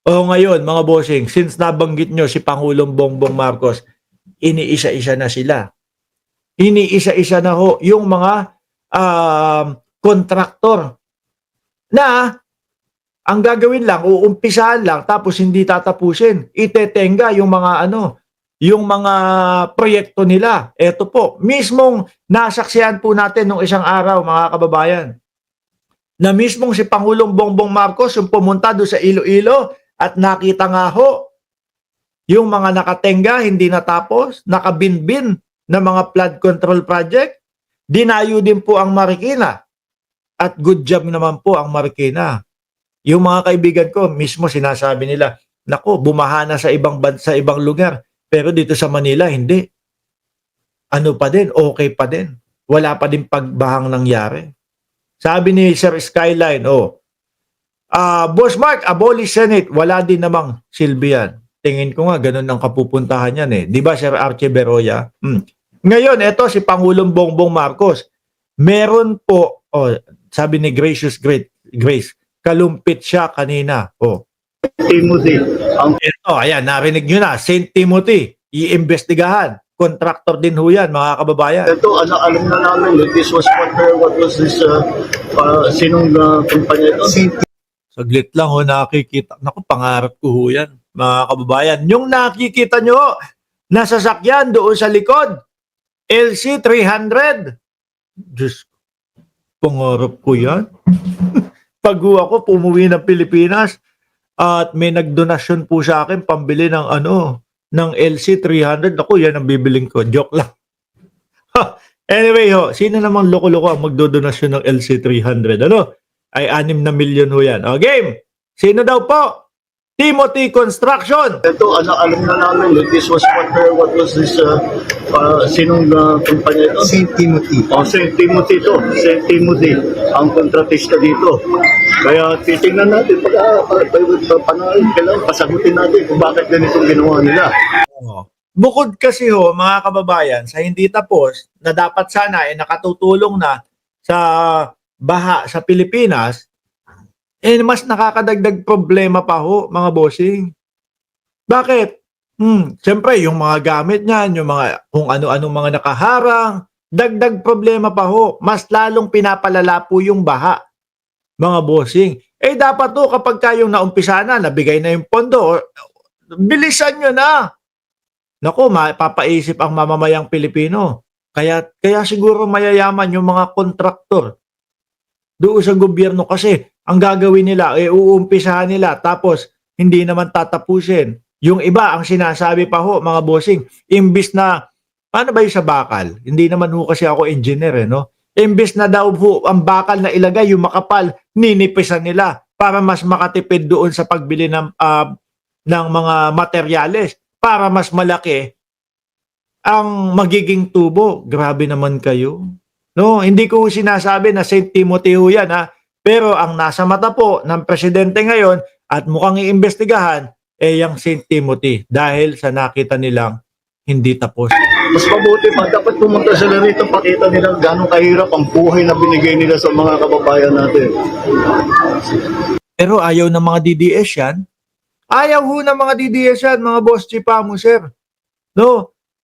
O ngayon, mga bossing, since nabanggit nyo si Pangulong Bongbong Marcos, iniisa-isa na sila. Iniisa-isa na ho yung mga kontraktor na ang gagawin lang, uumpisahan lang, tapos hindi tatapusin. Itetenga yung mga yung mga proyekto nila. Ito po, mismong nasaksihan po natin nung isang araw, mga kababayan, na mismong si Pangulong Bongbong Marcos yung pumunta doon sa Iloilo at nakita nga ho yung mga nakatenga, hindi natapos, nakabinbin na mga flood control project. Dinayo din po ang Marikina at good job naman po ang Marikina. Yung mga kaibigan ko, mismo sinasabi nila, nako, bumaha na sa ibang bansa, ibang lugar. Pero dito sa Manila, hindi. Ano pa din, okay pa din. Wala pa din pagbahang nangyari. Sabi ni Sir Skyline, Boss Mark, abolish Senate. Wala din namang silbi yan. Tingin ko nga, ganun ang kapupuntahan yan eh. Di ba, Sir Archie Beroya? Ngayon, eto si Pangulong Bongbong Marcos. Meron po, sabi ni Gracious Grace, kalumpit siya kanina. Timothy. Ito, ayan, narinig nyo na. St. Timothy, iimbestigahan. Contractor din ho yan, mga kababayan. Ito, alam na namin that this was what was this, sinong kumpanya ito? Saglit lang ho, nakikita. Naku, pangarap ko ho yan, mga kababayan. Yung nakikita nyo, nasasakyan doon sa likod, LC300. Diyos, pangarap ko yan. Pag ako pumuwi ng Pilipinas at may nagdonasyon po sa akin pambili ng ng LC300, ako yan ang bibiling ko. Joke lang. Anyway sino namang loko-loko ang magdodonasyon ng LC300? Ay 6 na milyon ho yan. Game! Sino daw po? Timothy Construction. Ito, alam na namin that this was what was this, sinong kumpanya ito? St. Timothy. St. Timothy to. St. Timothy, ang kontratista dito. Kaya titingnan natin, kailangan pasagutin natin kung bakit ganitong ginawa nila. Bukod kasi mga kababayan, sa hindi tapos, na dapat sana ay nakatutulong na sa baha sa Pilipinas, mas nakakadagdag problema pa mga bossing. Bakit? Siyempre, yung mga gamit niyan, yung mga kung ano-ano mga nakaharang, dagdag problema pa mas lalong pinapalala po yung baha, mga bossing. Dapat kapag kayong naumpisa na, nabigay na yung pondo, bilisan nyo na. Naku, mapapaisip ang mamamayang Pilipino. Kaya siguro mayayaman yung mga kontraktor doon sa gobyerno kasi ang gagawin nila, uumpisahan nila tapos hindi naman tatapusin. Yung iba, ang sinasabi pa mga bossing, imbis na, paano ba yung sa bakal? Hindi naman kasi ako engineer Imbis na daw ang bakal na ilagay, yung makapal, ninipisan nila para mas makatipid doon sa pagbili ng mga materyales, para mas malaki ang magiging tubo. Grabe naman kayo. Hindi ko sinasabi na St. Timothy yan pero ang nasa mata po ng presidente ngayon at mukhang iimbestigahan yung St. Timothy dahil sa nakita nilang hindi tapos. Mas mabuti pa, dapat pumunta sila rito, pakita nila gano'ng kahirap ang buhay na binigay nila sa mga kababayan natin. Pero ayaw ng mga DDS yan. Ayaw ng mga DDS yan, mga boss chipa mo, sir.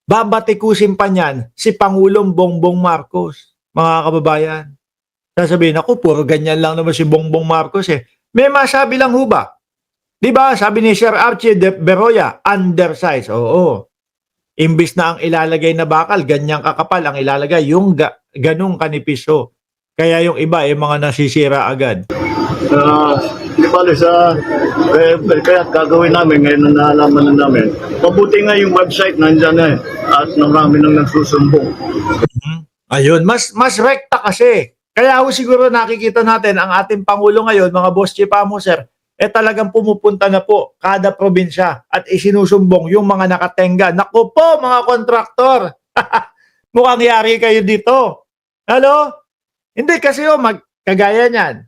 Babatikusin pa niyan si Pangulong Bongbong Marcos, mga kababayan. Sasabihin ako, puro ganyan lang naman si Bongbong Marcos May masabi lang ba? Diba, sabi ni Sir Archie Beroya, undersize. Oo. Imbis na ang ilalagay na bakal, ganyang kakapal ang ilalagay, yung ganung kanipiso. Kaya yung iba, mga nasisira agad. Kaya gagawin namin, ngayon na naalaman na namin. Mabuti nga yung website nandyan at marami nang nagsusumbong. Ayun, mas rekta kasi. Kaya siguro nakikita natin ang ating Pangulo ngayon, mga boss chipa mo, sir, talagang pumupunta na po kada probinsya at isinusumbong yung mga nakatenga. Naku po, mga kontraktor! Mukhang yari kayo dito. Hindi kasi kagaya niyan.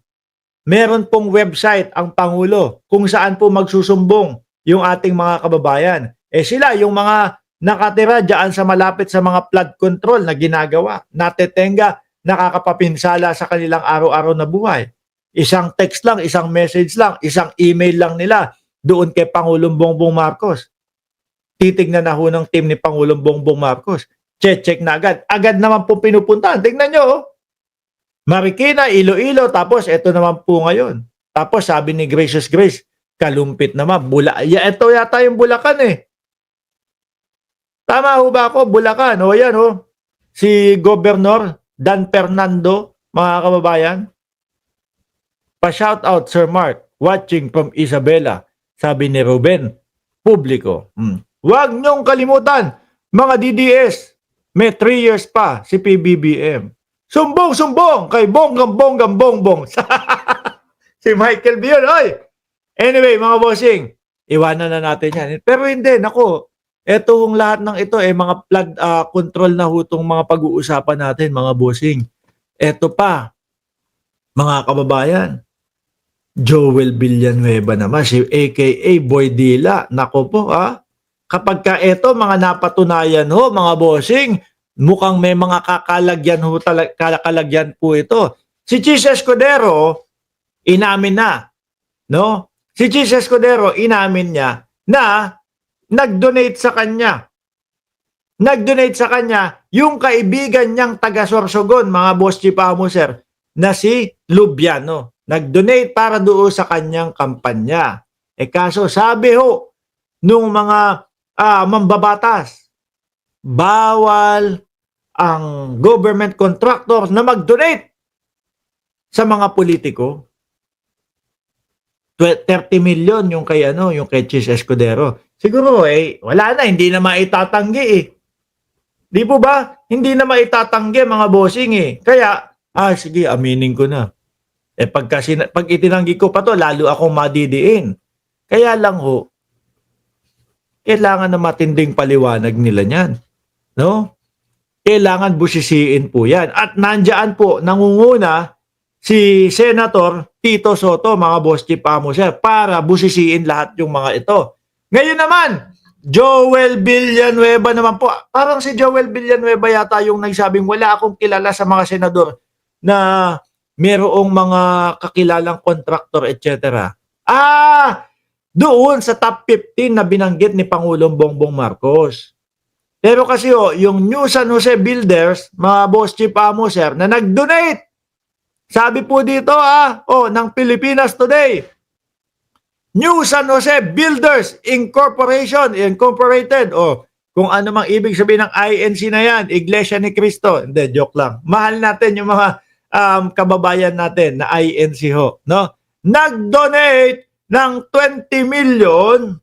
Meron pong website ang Pangulo kung saan po magsusumbong yung ating mga kababayan. Sila, yung mga nakatira dyan sa malapit sa mga flood control na ginagawa, natetenga, nakakapapinsala sa kanilang araw-araw na buhay. Isang text lang, isang message lang, isang email lang nila, doon kay Pangulong Bongbong Marcos. Titignan na ho ng team ni Pangulong Bongbong Marcos. Check na agad. Agad naman po pinupuntahan. Tingnan nyo, oh. Marikina, Iloilo, tapos ito naman po ngayon. Tapos sabi ni Gracious Grace, kalumpit naman. Ito yata yung Bulacan eh. Tama ho ba ako? Bulacan. O yan ho. Si Governor Dan Fernando, mga kababayan. Pa-shout out Sir Mark, watching from Isabela. Sabi ni Ruben Publico. Huwag niyong kalimutan, mga DDS, may 3 years pa si PBBM. Sumbong kay Bongbong. Si Michael Bion. Oy! Anyway, mga bossing, iwanan na natin yan. Pero hindi, nako, etong lahat ng ito, mga flood control na hutong mga pag-uusapan natin, mga bossing. Eto pa, mga kababayan, Joel Villanueva naman, si aka Boy Dila. Nako po, kapag ka ito, mga napatunayan ho, mga bossing, mukhang may mga kakalagyan po ito. Si Chis Escudero, inamin na, no? Si Chis Escudero, inamin niya na nag-donate sa kanya. Nag-donate sa kanya yung kaibigan niyang taga Sorsogon, mga boss Chief Amuser, na si Lubiano. Nag-donate para doon sa kanyang kampanya. Kaso sabi ho, nung mga mambabatas, bawal ang government contractors na mag-donate sa mga politiko. 30 million yung kay yung kay Chis Escudero. Siguro wala na, hindi na maitatanggi Di po ba? Hindi na maitatanggi mga bossing Kaya sige, aminin ko na. Pag itinanggi ko pa to, lalo akong madidiin. Kaya lang ho, kailangan na matinding paliwanag nila niyan. No? Kailangan busisiin po yan. At nandiyan po, nangunguna si Senator Tito Soto, mga boss Chief Amuser, para busisiin lahat yung mga ito. Ngayon naman, Joel Villanueva naman po. Parang si Joel Villanueva yata yung nagsabing wala akong kilala sa mga senador na merong mga kakilalang contractor, etc. Doon sa top 15 na binanggit ni Pangulong Bongbong Marcos. Pero kasi yung New San Jose Builders, mga boss Chief Amuser, na nag-donate. Sabi po dito ng Pilipinas Today, New San Jose Builders Incorporated. Kung ano mang ibig sabihin ng INC na yan, Iglesia ni Cristo. Hindi, joke lang. Mahal natin yung mga kababayan natin na INC ho. No? Nag-donate ng 20 million